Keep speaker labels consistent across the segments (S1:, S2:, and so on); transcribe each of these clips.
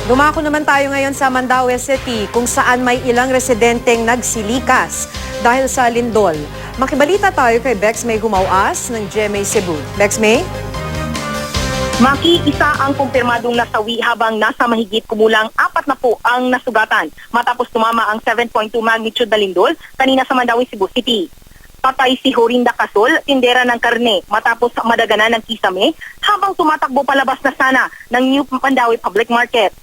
S1: Dumako naman tayo ngayon sa Mandaue City kung saan may ilang residenteng nagsilikas dahil sa lindol. Makibalita tayo kay Bex May Humawas ng GMA Cebu. Bex May?
S2: Maki, isa ang kumpirmadong nasawi habang nasa mahigit kumulang 4 na po ang nasugatan matapos tumama ang 7.2 magnitude na lindol kanina sa Mandaue, Cebu City. Patay si Horinda Casol, tindera ng karne matapos madaganan ng kisame habang tumatakbo palabas na sana ng New Mandaue Public Market.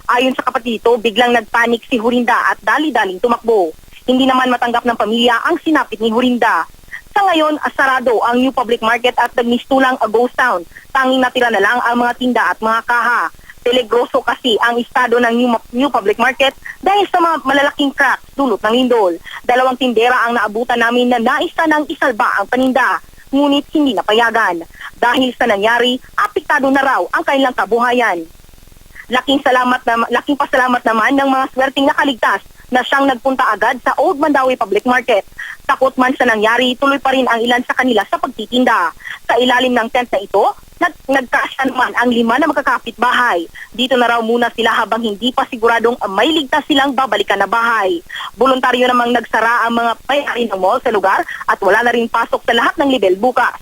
S2: Ayon sa kapatid nito, biglang nagpanik si Horinda at dali-daling tumakbo. Hindi naman matanggap ng pamilya ang sinapit ni Horinda. Sa ngayon, asarado ang New Public Market at nagmistulang a ghost town. Tanging natira na lang ang mga tinda at mga kaha. Peligroso kasi ang estado ng New Public Market dahil sa mga malalaking cracks dulot ng lindol. 2 tindera ang naabutan namin na naisa ng isalba ang paninda, ngunit hindi napayagan. Dahil sa nangyari, apektado na raw ang kanilang kabuhayan. Laking pasalamat naman ng mga swerteng nakaligtas na siyang nagpunta agad sa Old Mandaue Public Market. Takot man sa nangyari, tuloy pa rin ang ilan sa kanila sa pagtitinda. Sa ilalim ng tent na ito, nagkasya naman ang 5 na magkakapitbahay. Dito na raw muna sila habang hindi pa siguradong may ligtas silang babalikan na bahay. Voluntaryo namang nagsara ang mga may-ari ng mall sa lugar at wala na rin pasok sa lahat ng level bukas.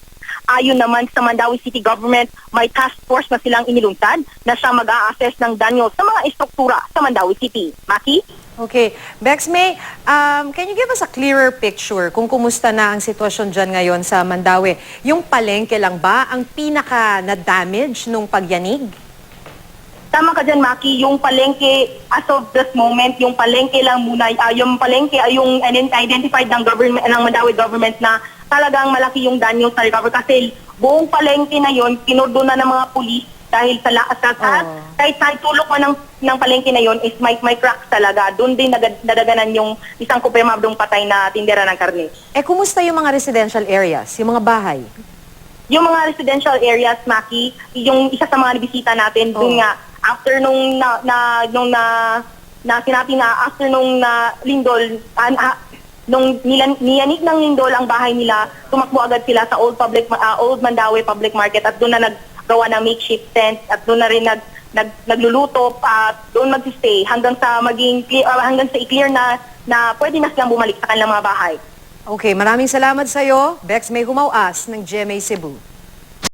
S2: Ayon naman sa Mandaue City Government, may task force na silang inilunsad na siyang mag-a-assess ng danyo sa mga estruktura sa Mandaue City. Maki?
S1: Okay. Bex May, can you give us a clearer picture kung kumusta na ang sitwasyon dyan ngayon sa Mandaue? Yung palengke lang ba ang pinaka na-damage nung pagyanig?
S2: Tama ka dyan, Maki. Yung palengke, as of this moment, yung palengke lang muna, yung palengke ay yung identified ng government, ng Mandaue government na talagang malaki yung danyo sa recover kasi buong palengke na yon kinordona ng mga pulis dahil sa kahit sa tulok man ng palengke na yon is may cracks talaga. Doon din nadaganan yung isang kumpirmadong patay na tindera ng karne.
S1: Kumusta yung mga residential areas, yung mga bahay?
S2: Yung mga residential areas, Maki, yung isa sa mga bisita natin, doon nga, after nung sinabi na after nung lindol, nung niyanig ng lindol ang bahay nila, tumakbo agad sila sa Old Mandaue Public Market at doon na naggawa ng makeshift tent at doon na rin nagluluto at doon mag-stay hanggang sa i-clear na pwede na silang bumalik sa kanilang mga bahay.
S1: Okay, maraming salamat sa iyo, Bex May Humawas ng GMA Cebu.